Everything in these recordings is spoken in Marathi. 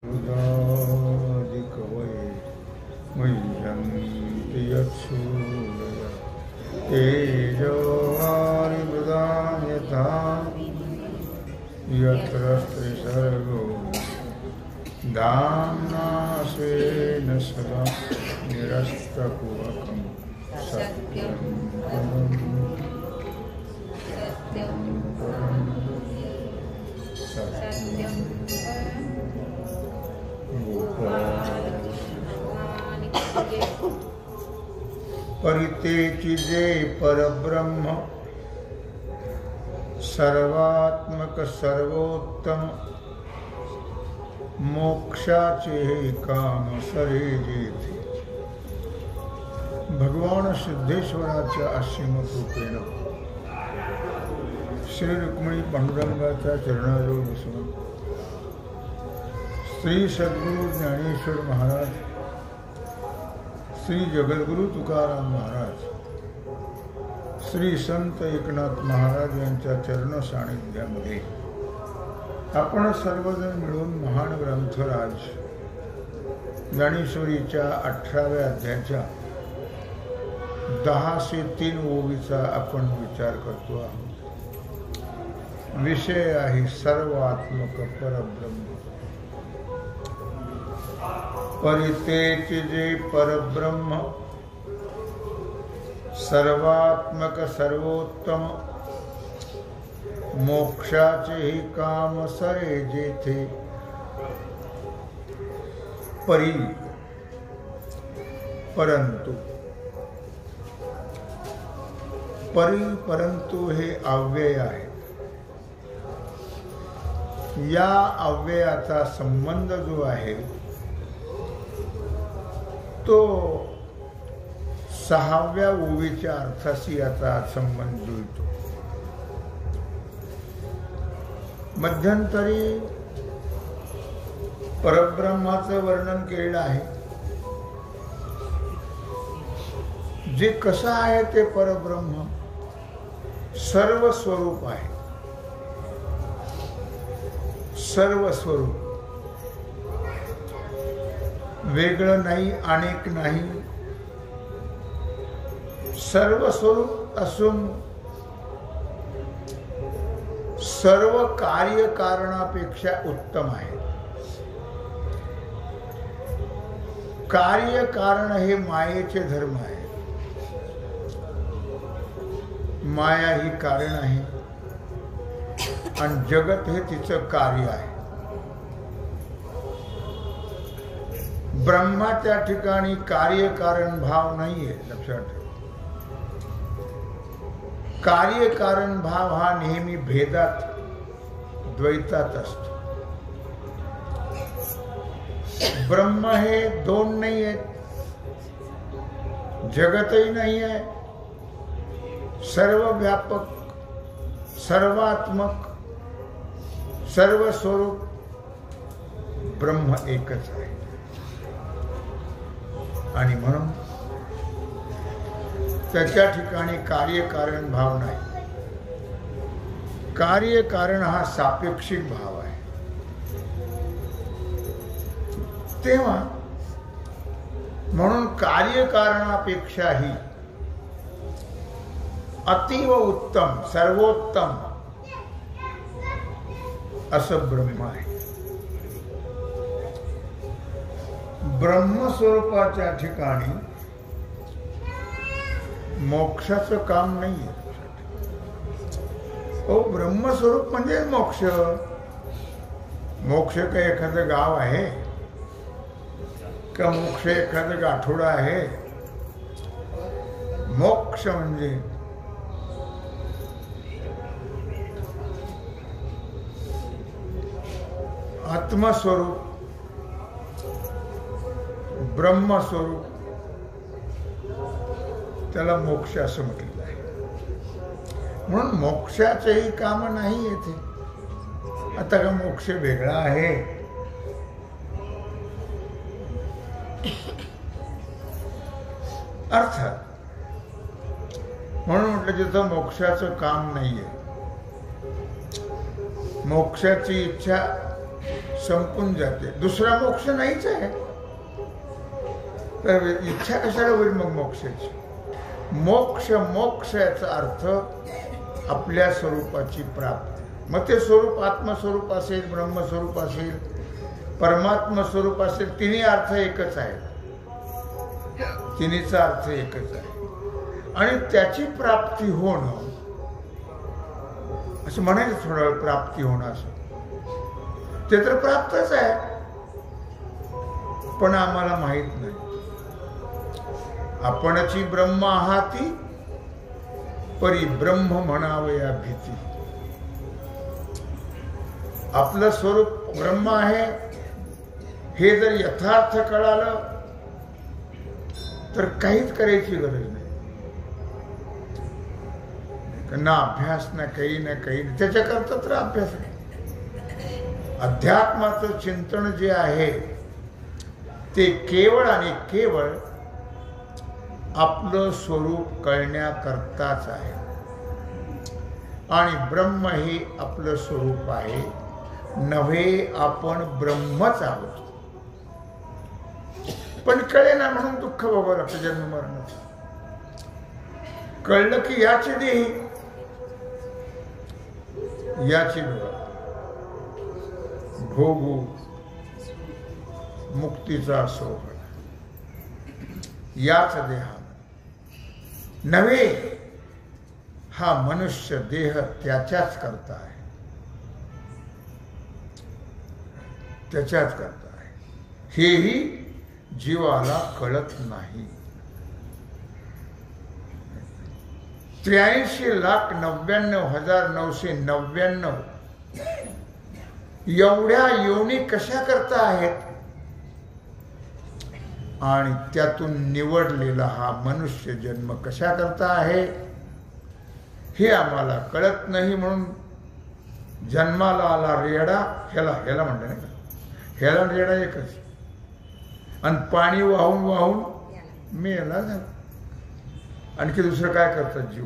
उदादिकवये मह्यन्ति यत्सूरय तेजोवारिमृदां यथा यत्र त्रिसर्गो धाम्ना स्वेन सदा निरस्तकुहकं सत्यं परं सत्यं परितेची जे परब्रह्म सर्वात्मक सर्वोत्तम मोक्षाचे काम सरे जेथे भगवान सिद्धेश्वराच्या असीम कृपेनं श्री रुक्मिणी पांडुरंगाच्या चरणाजवळ बसून श्री सद्गुरु ज्ञानेश्वर महाराज, श्री जगद्गुरु तुकाराम महाराज, श्री संत एकनाथ महाराज यांच्या चरण सानिध्यामध्ये आपण सर्वजण मिळून महान ग्रंथराज ज्ञानेश्वरीच्या 18व्या अध्यायाच्या 10 से 3 ओवीचा आपण विचार करतो आहोत. विषय आहे सर्वात्मक परब्रह्म. परितेचे जे परब्रह्म सर्वात्मक सर्वोत्तम मोक्षाचे ही काम सरे जेथे परी परंतु परंतु हे अव्यय आहे. या अव्ययाचा संबंध जो आहे तो 6व्या ओवीच्या अर्थाशी याचा संबंध जुळतो. मध्यंतरी परब्रह्माचं वर्णन केलेलं आहे. जे कसं आहे ते परब्रह्म सर्व स्वरूप आहे. सर्व स्वरूप वेगळं नाही, अनेक नाही, सर्व स्वरूप असून सर्व कार्यकारणापेक्षा उत्तम आहे. कार्यकारण हे मायेचे धर्म आहे. माया ही कारण आहे आणि जगत हे तिचं कार्य आहे. ब्रह्माच्या ठिकाणी कार्यकारण भाव नाहीये. लक्षात ठेवा. कार्यकारण भाव हा नेहमी भेदात, द्वैतात असतो. ब्रह्म हे दोन नाही आहेत, जगतही नाही आहे. सर्व व्यापक, सर्वात्मक, सर्व स्वरूप ब्रह्म एकच आहे. आणि म्हणून त्याच्या ठिकाणी कार्यकारण भाव नाही. कार्यकारण हा सापेक्षिक भाव आहे. तेव्हा म्हणून कार्यकारणापेक्षाही अतीव उत्तम, सर्वोत्तम असं ब्रह्म आहे. ब्रह्मस्वरूपाच्या ठिकाणी मोक्षाचं काम नाहीये. ब्रह्मस्वरूप म्हणजे मोक्ष. मोक्ष काय एखादं गाव आहे का? मोक्ष एखादं गाठोडं आहे? मोक्ष म्हणजे आत्मस्वरूप, ब्रह्मस्वरूप, त्याला मोक्ष असं म्हटलेलं आहे. म्हणून मोक्षाचेही काम नाही येथे. आता का मोक्ष वेगळा आहे? अर्थात म्हणून म्हटलं जिथं मोक्षाचं काम नाहीये, मोक्षाची इच्छा संपून जाते. दुसरा मोक्ष नाहीच आहे. तर इच्छा कशाला होईल मग मोक्षाची? मोक्ष, मोक्ष याचा अर्थ आपल्या स्वरूपाची प्राप्ती. मग ते स्वरूप आत्मस्वरूप असेल, ब्रह्मस्वरूप असेल, परमात्मा स्वरूप असेल, तिन्ही अर्थ एकच आहे. तिन्हीचा अर्थ एकच आहे. आणि त्याची प्राप्ती होणं, असं म्हणायचं थोडा वेळ, प्राप्ती होणं असं, ते तर प्राप्तच आहे, पण आम्हाला माहित नाही. आपणची ब्रह्म आहाती परी ब्रह्म म्हणावया भीती. आपलं स्वरूप ब्रह्म आहे हे जर यथार्थ कळालं तर काहीच करायची गरज नाही. ना अभ्यास, ना काही ना काही. त्याच्याकरता तर अभ्यास आहे. अध्यात्माचं चिंतन जे आहे ते केवळ आणि केवळ आपलं स्वरूप कळण्याकरताच आहे. आणि ब्रह्म हे आपलं स्वरूप आहे, नव्हे आपण ब्रह्मच आहोत. पण कळे ना म्हणून दुःख भोगावं लागतं जन्म मरणाचं. कळलं की याची देही, याची भोगू मुक्तीचा सोहळा, याच देहा नव्हे. हा मनुष्य देह त्याच्याच करता आहे, त्याच्याच करता आहे. हेही जीवाला कळत नाही. 83,99,999 एवढ्या योनी कशा करता आहेत, आणि त्यातून निवडलेला हा मनुष्य जन्म कशा करता आहे हे आम्हाला कळत नाही. म्हणून जन्माला आला रेडा, ह्याला म्हणलं नाही का, ह्याला रेडा एकच. आणि पाणी वाहून वाहून मेला झाला. आणखी दुसरं काय करतात जीव?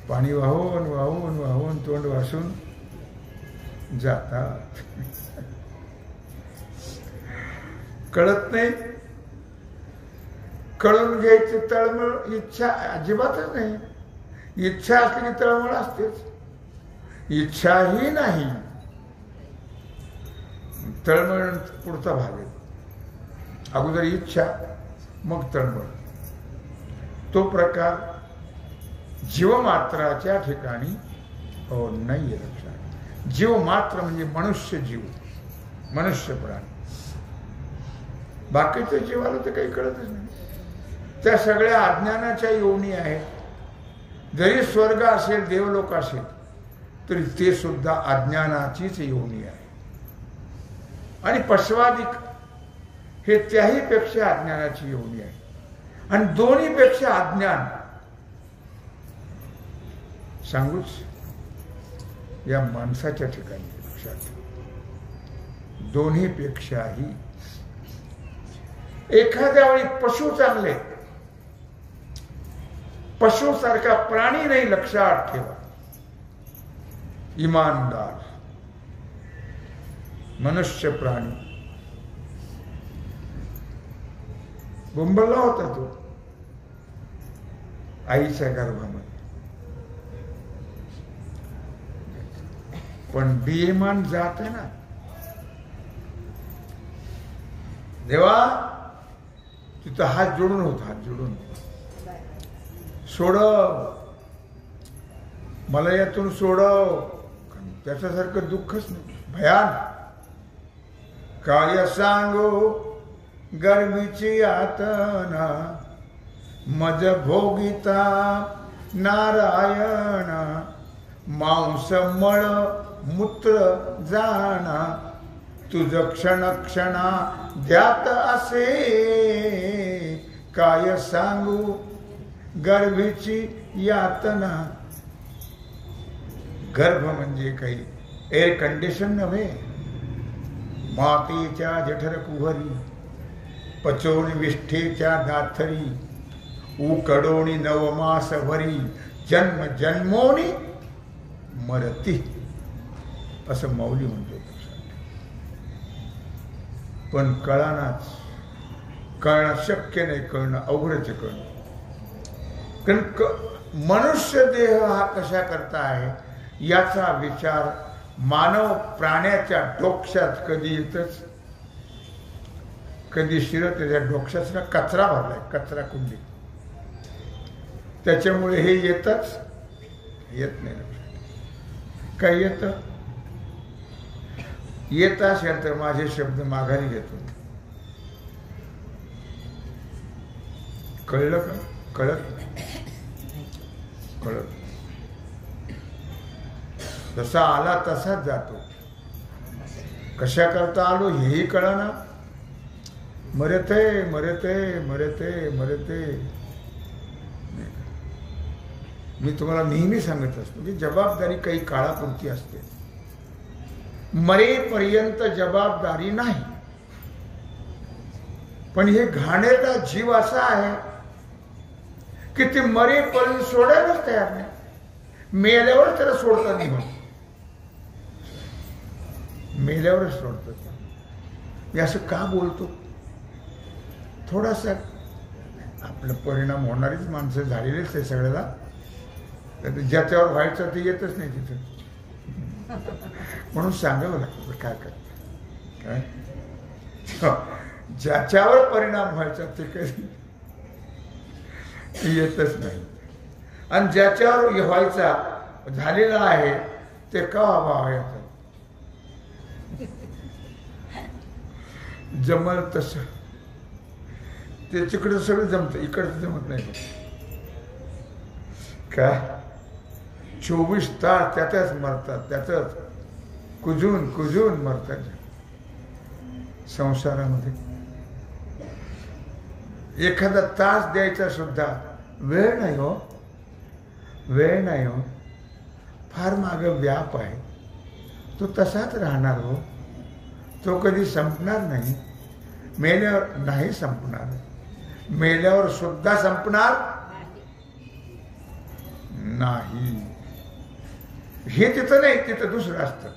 पाणी वाहून वाहून वाहून तोंड वासून जातात. कळत नाही. कळून घ्यायची तळमळ, इच्छा अजिबातच नाही. इच्छा असली तळमळ असतेच. इच्छाही नाही, तळमळ पुढचा भाग आहे. अगोदर इच्छा, मग तळमळ. तो प्रकार जीवमात्राच्या ठिकाणी नाहीये लक्षात. जीव मात्र म्हणजे मनुष्य जीव, मनुष्य प्राणी. बाकीच्या जीवाला तर काही कळतच नाही. त्या सगळ्या अज्ञानाच्या योनी आहेत. जरी स्वर्ग असेल, देवलोक असेल, तरी ते सुद्धा अज्ञानाचीच योनी आहे. आणि पश्वादिक हे त्याही पेक्षा अज्ञानाची योनी आहे. आणि दोन्ही पेक्षा अज्ञान सांगूच या माणसाच्या ठिकाणी लक्षात. दोन्ही पेक्षाही एखाद्या वेळी पशु चांगले, पशुसारखा प्राणी नाही, लक्षात ठेवा. इमानदार मनुष्य प्राणी. बोंबलला होता तो आईच्या गर्भामध्ये, पण बेईमान जात आहे ना. देवा तिथं हात जोडून होता, हात जोडून, सोडव मला यातून, सोडव. त्याच्यासारखं दुःखच नाही. भयान काय सांगो गर्भीची यातना, मज भोगिता नारायणा. मांस मळ मूत्र जाणा, तुझ क्षण क्षणा ध्यात असे. काय सांगू गर्भीची यातना. गर्भ म्हणजे काही एअर कंडिशन नव्हे. मातेच्या जठर कुहरी, पचोनी विष्ठेच्या दाथरी, उकडोणी नवमास भरी, जन्म जन्मोनी मरती. असं माऊली म्हणतो. पण कळानाच, कळणं शक्य नाही, कळणं अवघडच आहे कळणं. कारण मनुष्य देह हा कशा करता आहे याचा विचार मानव प्राण्याच्या डोक्यात कधी येतच, कधी शिरत. त्याच्या डोक्यात ना कचरा भरलाय, कचरा कुंडी, त्याच्यामुळे हे येतच येत नाही. काय येत असेल तर माझे शब्द माघारी घेतो. कळलं का? कळत कळत जसा आला तसाच जातो. कशा करता आलो हेही कळना. मरते मरते मरते मरते. मी तुम्हाला नेहमी सांगत असतो की जबाबदारी काही काळापुरती असते, मरेपर्यंत जबाबदारी नाही. पण हे घाणेरडा जीव असा आहे की ते मरेपर्यंत सोडायलाच तयार नाही. मेल्यावर त्याला सोडतात नाही, म्हणून मेल्यावरच सोडतात. मी असं का बोलतो? थोडासा आपला परिणाम होणारीच माणसं झालेलीच आहे सगळ्याला. ज्याच्यावर व्हायचं ते येतच नाही तिथं, म्हणून सांगावं लागतं. काय करत काय ज्याच्यावर परिणाम व्हायचा ते कधी येतच नाही. आणि ज्याच्यावर व्हायचा झालेला आहे ते का व्हायचं जमल तस ते तिकडं सगळं जमतं, इकडचं जमत नाही. काय 24 तास त्यातच मरतात, त्यातच कुजून कुजून मरतात. संसारामध्ये एखादा तास द्यायचा सुद्धा वेळ नाही हो, वेळ नाही हो. फार माग व्याप आहे, तो तसाच राहणार हो. तो कधी संपणार नाही. मेल्यावर नाही संपणार, मेल्यावर सुद्धा संपणार नाही. हे तिथं नाही, तिथं दुसरं असतं.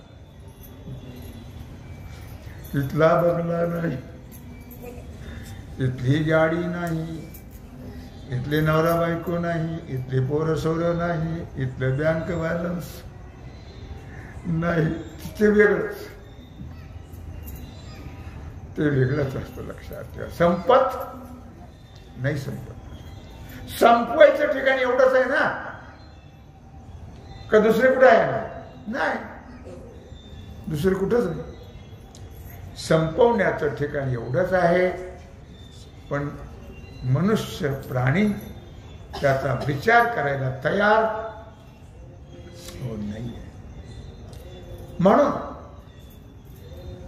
इथला बंगला नाही, इथली गाडी नाही, इथले नवरा बायको नाही, इथले पोरं सोरं नाही, इथलं बँक बॅलन्स नाही. ते वेगळंच, ते वेगळंच असतं. लक्षात ठेवा. संपत नाही, संपत. संपवायचं ठिकाण एवढंच आहे ना, का दुसरे कुठे आहे? नाही, दुसरे कुठंच नाही. संपवण्याचं ठिकाण एवढंच आहे. पण मनुष्य प्राणी त्याचा विचार करायला तयार हो नाही. म्हणून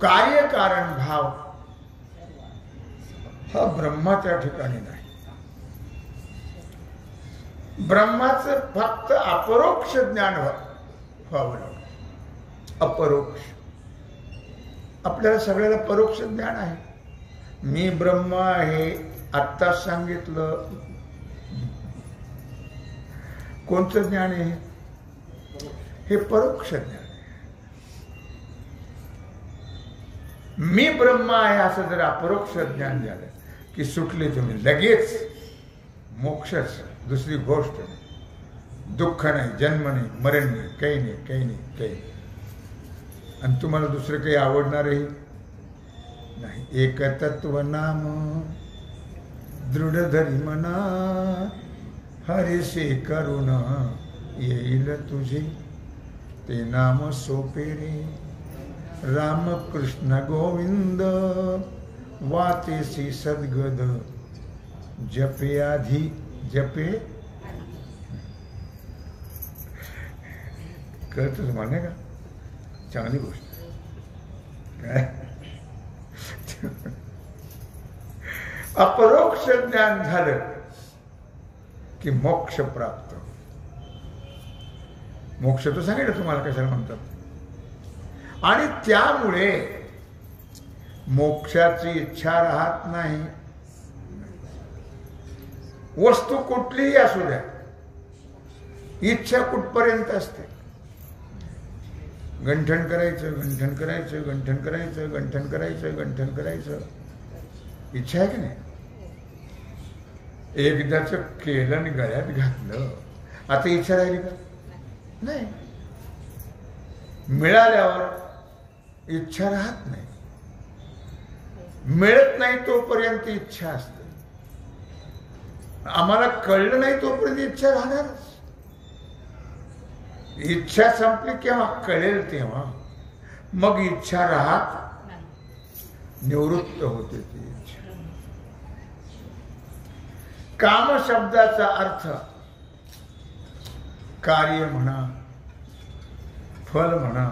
कार्यकारण भाव हा ब्रह्माच्या ठिकाणी नाही. ब्रह्माचं फक्त अपरोक्ष ज्ञान व्हावं लागतं. अपरोक्ष. आपल्याला सगळ्याला परोक्ष ज्ञान आहे. मी ब्रह्म आहे आत्ताच सांगितलं. कोणतं ज्ञान आहे? हे परोक्ष ज्ञान. मी ब्रह्म आहे असं जर अपरोक्ष ज्ञान झालं की सुटले तुम्ही लगेच. मोक्षच, दुसरी गोष्ट नाही. दुःख नाही, जन्म नाही, मरण नाही, काही नाही, काही नाही, काही नाही. आणि तुम्हाला दुसरं काही आवडणारही नाही. एकतत्व नाम दृढ धरी मना, हरिसे करुण येईल तुझे. ते नाम सोपे रे राम कृष्ण गोविंद, वातेसी सद्गद जपे आधी जपे. कळत तुम्हाला नाही का? चांगली गोष्ट काय. अपरोक्ष ज्ञान झालं की मोक्ष प्राप्त. मोक्ष तर सांगितलं तुम्हाला कशाला म्हणतात. आणि त्यामुळे मोक्षाची इच्छा राहत नाही. वस्तू कुठलीही असू द्या, इच्छा कुठपर्यंत असते? गंठन करायचं, गंठन करायचं, गंठन करायचं, गंठन करायचं, गंठन करायचं. इच्छा आहे की नाही? एकदाच केलं आणि गळ्यात घातलं, आता इच्छा राहिली का? नाही. मिळाल्यावर इच्छा राहत नाही. मिळत नाही तोपर्यंत इच्छा असते. आम्हाला कळलं नाही तोपर्यंत इच्छा राहणारच. इच्छा संपली केव्हा? कळेल तेव्हा. मग इच्छा राहत, निवृत्त होते ती इच्छा. काम शब्दाचा अर्थ कार्य म्हणा, फल म्हणा,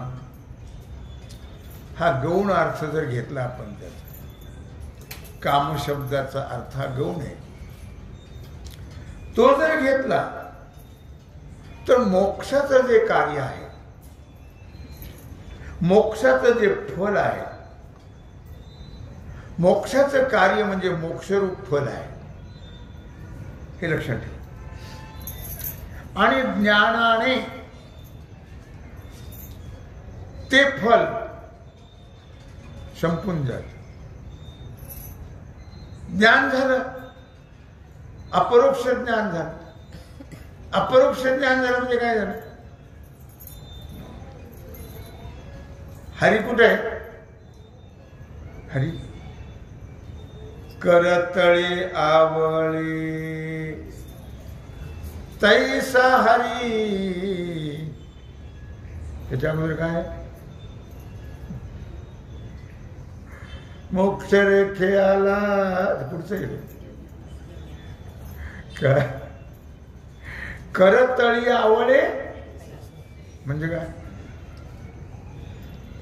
हा गौण अर्थ जर घेतला आपण त्याचा, काम शब्दाचा अर्थ हा गौण आहे, तो जर घेतला तर मोक्षाचं जे कार्य आहे, मोक्षाचं जे फल आहे, मोक्षाचं कार्य म्हणजे मोक्षरूप फल आहे, हे लक्षात ठेवा. आणि ज्ञानाने ते फल संपून जात. ज्ञान झालं, अपरोक्ष ज्ञान झालं. अपरोक्ष ज्ञान झालं म्हणजे काय झालं? हरी कुठे आहे? हरी करतळे आवळे तैसा हरी. त्याच्यामध्ये काय? मोक्ष रेखे आला. पुढचं गेलं काय? करतळी आवळे म्हणजे काय?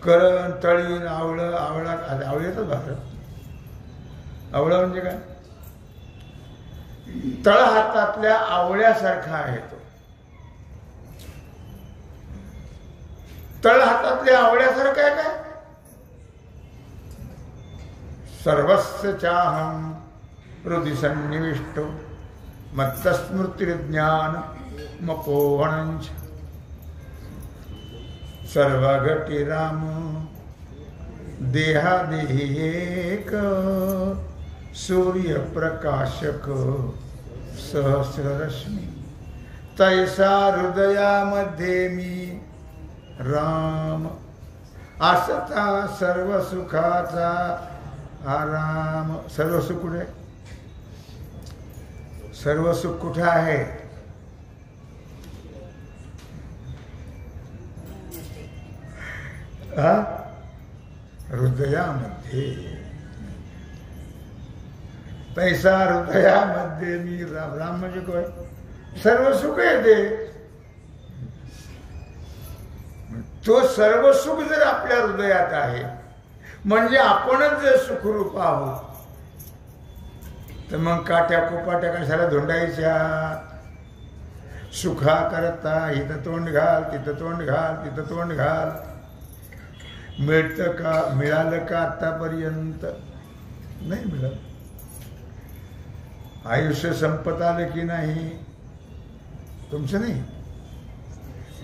करतळी आवळं, आवळा आवळेच भाषा. आवळा म्हणजे काय? तळ हातातल्या आवळ्यासारखा आहे तो. तळ हातातल्या आवळ्यासारखा आहे काय? सर्वस्य चाहं हृदि सन्निविष्टो मत्तस्मृतिर्ज्ञान मपोहणञ्च सर्वघटी राम देहादेही एक सूर्यप्रकाशक सहस्ररश्मी तैसा हृदयामध्ये मी राम असता सर्व सुखाचा आराम. सर्व सुख कुठे? सर्व सुख कुठे आहे? हृदयामध्ये. तैसा हृदयामध्ये मी राम. राम म्हणजे काय? सर्व सुख आहे ते. तो सर्व सुख जर आपल्या हृदयात आहे म्हणजे आपणच जर सुखरूप आहोत, तर मग काट्या कोपाट्या कशाला धोंडायच्या? सुखा करता इथं तोंड घाल, तिथं तोंड घाल, तिथं तोंड घाल. मिळतं का? मिळालं का आतापर्यंत? नाही मिळालं. आयुष्य संपत आलं की नाही? तुमचं नाही,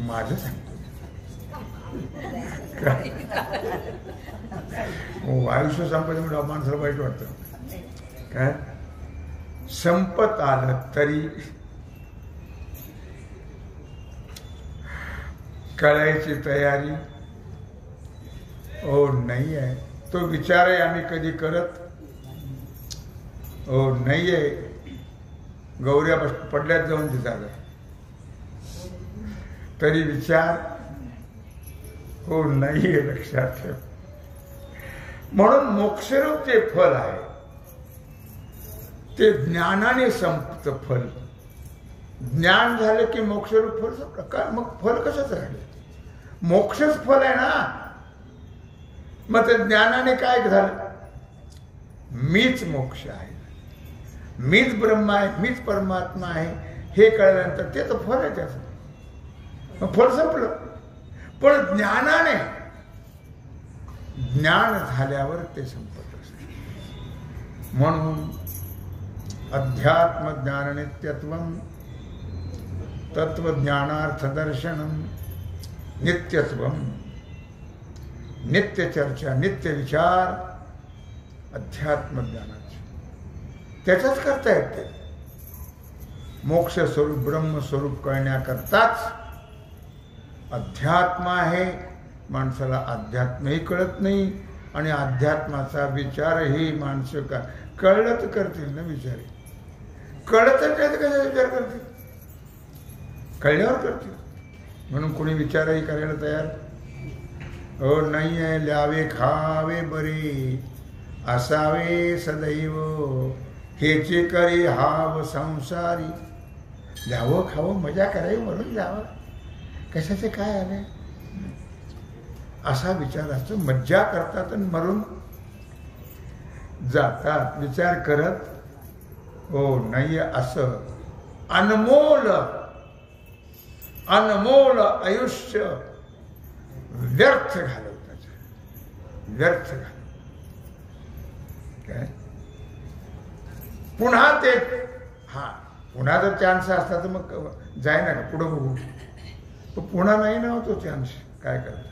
माझं सांगतो. आयुष्य संपत म्हणजे माणसाला वाईट वाटतं काय? संपत आलं तरी कळायची तयारी हो नाही आहे. तो विचार आहे आम्ही कधी करत हो नाही आहे. गौऱ्या पडल्यात जाऊन तिथं तरी विचार हो नाही आहे. लक्षात ठेव. म्हणून मोक्षरूप जे फल आहे ते ज्ञानाने संपत फल. ज्ञान झालं की मोक्षरूप फल संपलं का? मग फल कशाच राहिले? मोक्षच फल आहे ना. मग ते ज्ञानाने काय झालं? मीच मोक्ष आहे, मीच ब्रह्म आहे, मीच परमात्मा आहे हे कळल्यानंतर ते तर फल आहे त्याचं. मग फल संपलं. पण ज्ञानाने, ज्ञान झाल्यावर ते संपत असते. म्हणून अध्यात्म ज्ञान नित्यत्वम तत्वज्ञानार्थ दर्शनम नित्यत्वम नित्य चर्चा, नित्य विचार अध्यात्म ज्ञानाचे त्याचाच करता येते. मोक्ष स्वरूप ब्रह्म स्वरूप कळण्याकरताच अध्यात्म आहे. माणसाला अध्यात्मही कळत नाही आणि अध्यात्माचा विचारही माणसं कळलं तर करतील ना विचार. कळत तर काय तर कशा विचार करतील? कळल्यावर करतील. म्हणून कोणी विचारही करायला तयार हो नाही आहे. ल्यावे खावे बरे असावे सदैव हेचे करी हाव संसारी. ल्यावं खावं मजा करावी म्हणून जावं, कशाचे काय आले असा विचार असतो. मज्जा करतात आणि मरून जातात. विचार करत हो नाही असं अनमोल अनमोल आयुष्य व्यर्थ घालवतात. व्यर्थ घालव काय पुन्हा ते पुन्हा जर चान्स असता तर मग जाय ना पुढं बघू. तो पुन्हा नाही ना तो चान्स. काय करता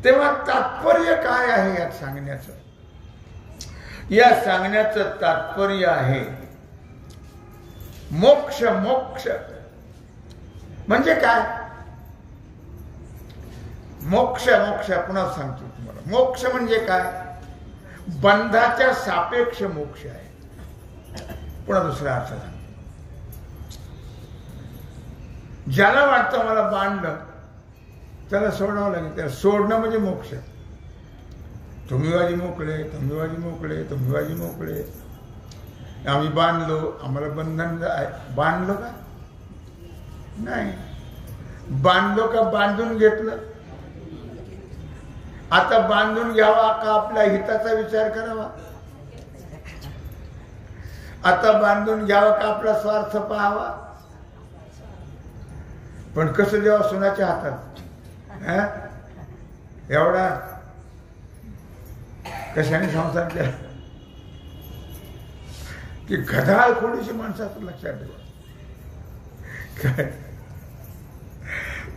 तेव्हा तात्पर्य काय आहे यात सांगण्याचं? या सांगण्याचं तात्पर्य आहे मोक्ष. मोक्ष म्हणजे काय? मोक्ष मोक्ष पुन्हा सांगतो तुम्हाला. मोक्ष म्हणजे काय? बंधाच्या सापेक्ष मोक्ष आहे. पुन्हा दुसरा अर्थ सांगतो. ज्याला वाटतं मला बांधलं त्याला सोडावं लागेल. त्याला सोडणं म्हणजे मोक्ष. तुम्ही वाजी मोकळे, तुम्ही वाजी मोकळे, तुम्ही वाजी मोकळे. आम्ही बांधलो, आम्हाला बंधन आहे. बांधलो का? नाही. बांधलो का बांधून घेतलं? आता बांधून घ्यावा का आपल्या हिताचा विचार करावा? आता बांधून घ्यावा का आपला स्वार्थ पाहावा? पण कसं द्यावा सुनाच्या हातात? एवढा कशाने संसार केला की गधाळ खोडीची माणसाचं लक्षात ठेवा. काय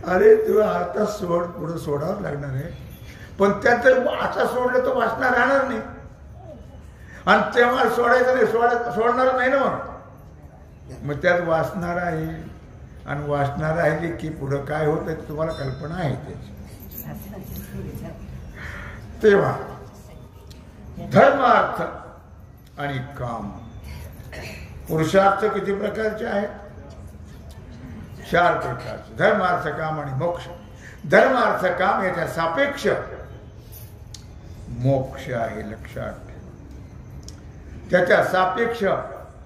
अरे तुला आता सोड, पुढे सोडावं लागणार आहे. पण त्यात जर आता सोडलं तर वासना राहणार नाही. आणि तेव्हा सोडायचं नाही, सोडणार नाही ना. मग त्यात वासना राहील आणि वासना राहिली की पुढं काय होतं तुम्हाला कल्पना आहे त्याची. तेव्हा धर्म अर्थ आणि काम. पुरुषार्थ किती प्रकारचे आहेत? 4 प्रकारचे. धर्म अर्थ काम आणि मोक्ष. धर्म अर्थ काम याच्या सापेक्ष मोक्ष आहे. लक्षात ठेवा. त्याच्या सापेक्ष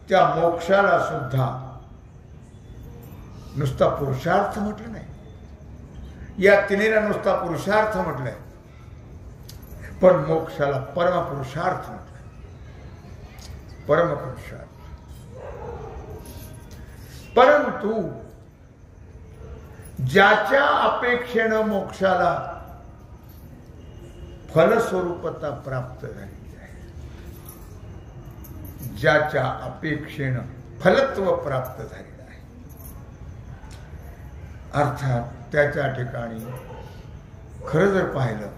त्या मोक्षाला सुद्धा नुसता पुरुषार्थ म्हटलं नाही. या तिन्हीला नुसता पुरुषार्थ म्हटलंय. पण मोक्षाला परमपुरुषार्थ म्हटलंय. परमपुरुषार्थ. परंतु ज्याच्या अपेक्षेनं मोक्षाला फलस्वरूपता प्राप्त झाली आहे, ज्याच्या अपेक्षेनं फलत्व प्राप्त झालेलं आहे, अर्थात त्याच्या ठिकाणी खरं जर पाहिलं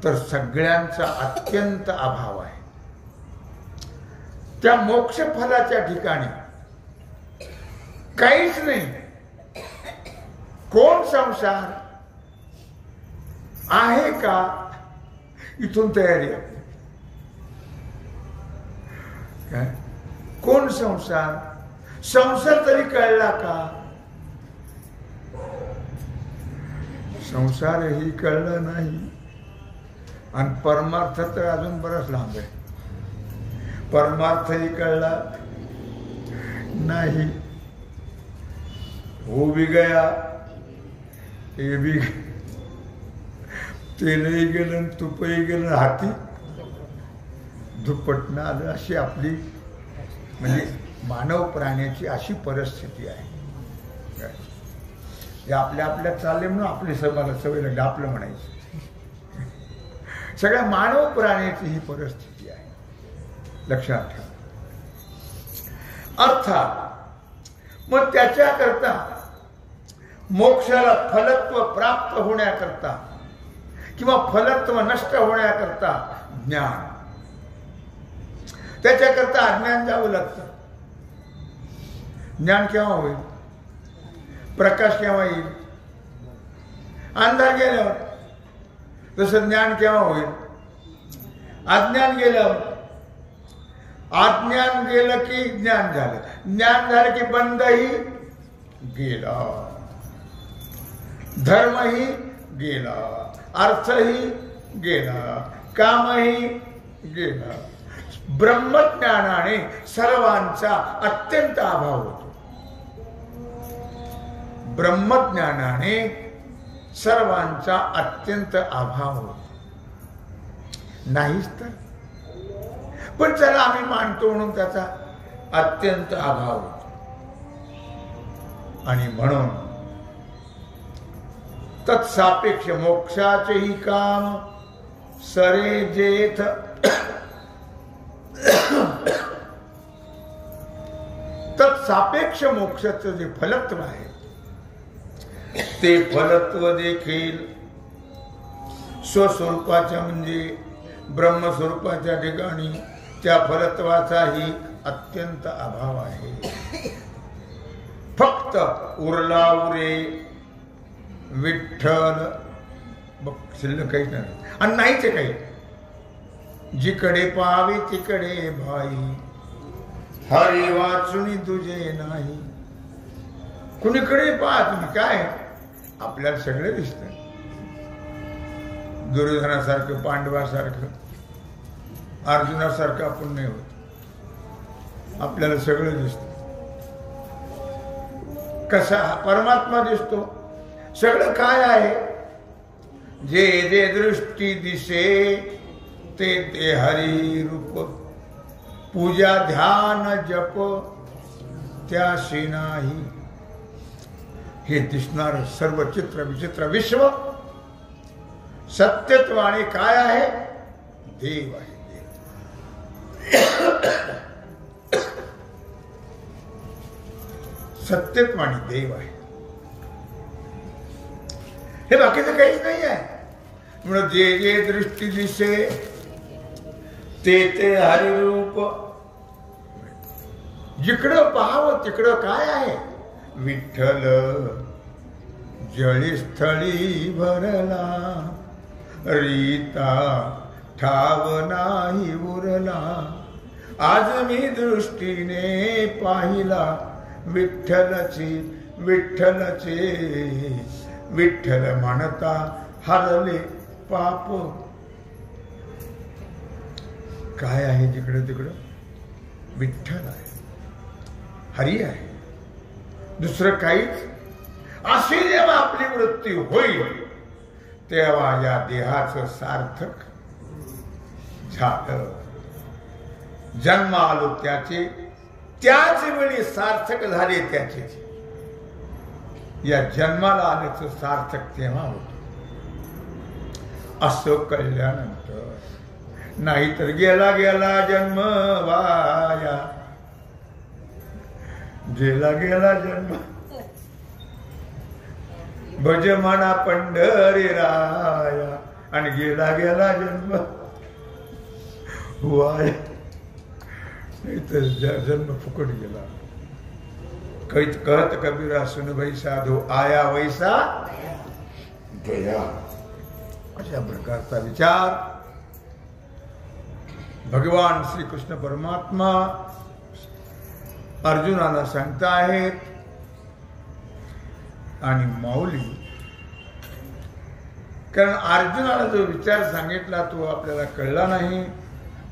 तर सगळ्यांचा अत्यंत अभाव आहे. त्या मोक्ष फलाच्या ठिकाणी काहीच नाही. कोण संसार आहे का? इथून तयारी आहे. काय कोण संसार? संसार तरी कळला का? संसारही कळलं नाही आणि परमार्थ तर अजून बराच लांब आहे. परमार्थही कळला नाही. हो भी गया, हे भी तेलही गेलं, तुपही गेलं, हाती दुप्पटनं आलं. अशी आपली म्हणजे मानव प्राण्याची अशी परिस्थिती आहे. आपल्या आपल्या चालले म्हणून आपली मला सवय लागली आपलं म्हणायचं. सगळ्या मानव प्राण्याची ही परिस्थिती आहे. लक्षात ठेवा. अर्थात मग त्याच्याकरता मोक्षाला फलत्व प्राप्त होण्याकरता किंवा फलत्व नष्ट होण्याकरता ज्ञान, त्याच्याकरता अज्ञान जावं लागतं. ज्ञान केव्हा होईल? प्रकाश केव्हा येईल? अंधार गेल्यावर. तसं ज्ञान केव्हा होईल? अज्ञान गेल्यावर. अज्ञान गेलं की ज्ञान झालं, ज्ञान झालं की बंधही गेला, धर्मही गेला, अर्थही गेला, कामही गेला. ब्रह्मज्ञानाने सर्वांचा अत्यंत अभाव होतो. ब्रह्मज्ञानाने सर्वांचा अत्यंत अभाव होतो. नाहीच तर. पण चला आम्ही मानतो म्हणून त्याचा अत्यंत अभाव होतो. आणि म्हणून तत्सापेक्ष मोक्षाचेही काम सरे जेथ तत्सापेक्ष मोक्षाचं जे फलत्व आहे ते फलत्व देखील स्वस्वरूपाच्या म्हणजे ब्रह्मस्वरूपाच्या ठिकाणी त्या फलत्वाचाही अत्यंत अभाव आहे. फक्त उरला उरे विठ्ठल बघ, शिल्लक काहीच नाही. आणि नाहीच काही. जिकडे पाहावे तिकडे भाई, हरी वाचुनी तुझे नाही. कुणीकडे पहा तुम्ही, काय आपल्याला सगळे दिसत. दुर्योधनासारखं, पांडवासारखं, अर्जुनासारखं आपण नाही होत. आपल्याला सगळं दिसत. कसा परमात्मा दिसतो? सगळं काय आहे? जे जे दृष्टी दिसे ते ते हरी रूप, पूजा ध्यान जप त्याशी नाही. हे दिसणार सर्व चित्र विचित्र विश्व सत्यत्वाने काय आहे? देव आहे. सत्यत्वाने देव आहे. हे बाकीचं काहीच नाही आहे. म्हणून जे जे दृष्टी दिसे ते ते हरिरूप. जिकडं पाहावं तिकडं काय आहे? विठ्ठल जळीस्थळी भरला, रीता ठाव नाही उरला. आज मी दृष्टीने पाहिला विठ्ठलचे विठ्ठलचे. विठ्ठल म्हणता हरले पाप. काय आहे जिकडं तिकडं? विठ्ठल आहे, हरी आहे, दुसरं काहीच. अशी जेव्हा आपली वृत्ती होईल तेव्हा या देहाचं सार्थक झालं. जन्म आलो त्याचे, त्याच वेळी सार्थक झाले त्याचे. या जन्माला आल्याचं सार्थक तेव्हा होत. असं कळल्यानंतर नाहीतर गेला गेला जन्म वाया. गेला गेला जन्म. भज म्हणा पंढरी राया. आणि गेला गेला जन्म वाया. नाहीतर जन्म फुकट गेला. कहत कबीरा सुन भाई साधो आया वैसा गया. अशा प्रकारचा विचार भगवान श्री कृष्ण परमात्मा अर्जुनाला सांगता आहेत. आणि माऊली, कारण अर्जुनाला जो विचार सांगितला तो आपल्याला कळला नाही,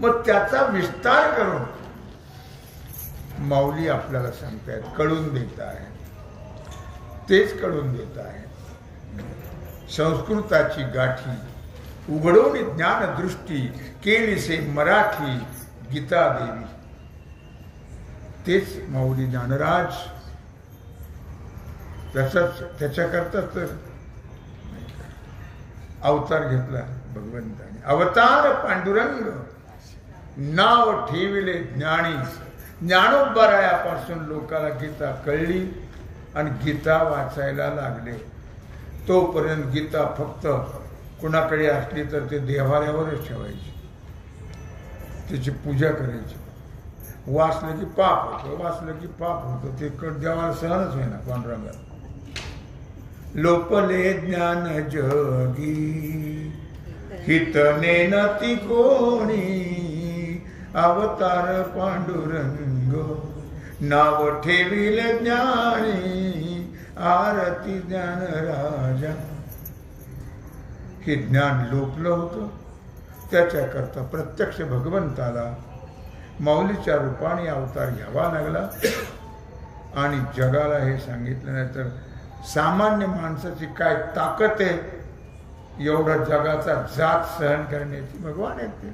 मग त्याचा विस्तार करून माऊली आपल्याला सांगतायत, कळून देत आहेत. तेच कळून देत आहेत. संस्कृताची गाठी उघडून ज्ञानदृष्टी केली से मराठी गीता देवी. तेच माऊली ज्ञानराज. त्याच्याकरता तर अवतार घेतला भगवंताने. अवतार पांडुरंग नाव ठेविले ज्ञानी. ज्ञानोबरायापासून लोकाला गीता कळली आणि गीता वाचायला लागले. तोपर्यंत गीता फक्त कुणाकडे असली तर ते देवाऱ्यावरच ठेवायची, त्याची पूजा करायची. वाचलं की पाप होतं, वाचलं की पाप होतं, ते देवाला सहनच होईना पांडुरंगाला. लोपले ज्ञान जगी हितने नती कोणी, अवतार पांडुरंग नाव ठेविल ज्ञानी, आरती ज्ञान राजा. हे ज्ञान लोपलं होतं, त्याच्याकरता प्रत्यक्ष भगवंताला माऊलीच्या रूपाने अवतार घ्यावा लागला आणि जगाला हे सांगितलं. नाही तर सामान्य माणसाची काय ताकद आहे एवढा जगाचा जात सहन करण्याची. भगवान आहेत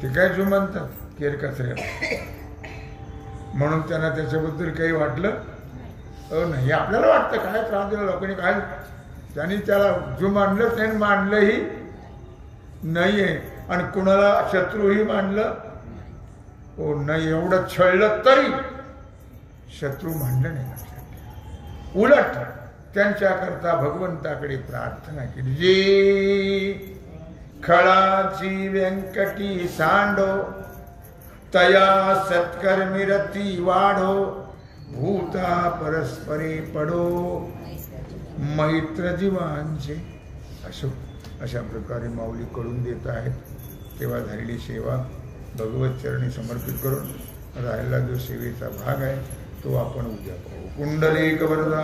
ते काय जो म्हणतात केरकचऱ्या, म्हणून त्यांना त्याच्याबद्दल काही वाटलं नाही. आपल्याला वाटतं काय त्रास दिला लोकांनी, काय त्यांनी त्याला जो मानलंच नाही, मानलंही नाहीये आणि कुणाला शत्रूही मानलं हो नाही. एवढं छळलं तरी शत्रू मानलं नाही. उलट त्यांच्याकरता भगवंताकडे प्रार्थना केली. जे खळाची व्यंकटी सांडो, तया सत्कर्मी रती वाढो, भूता परस्परे पडो मैत्र जीवांचे. अशा प्रकारे माऊली करून देत आहेत. तेव्हा झालेली सेवा भगवत चरणी समर्पित करून राहिला जो सेवेचा भाग आहे तो आपण उद्या पाहू. कुंडलिक वरदा.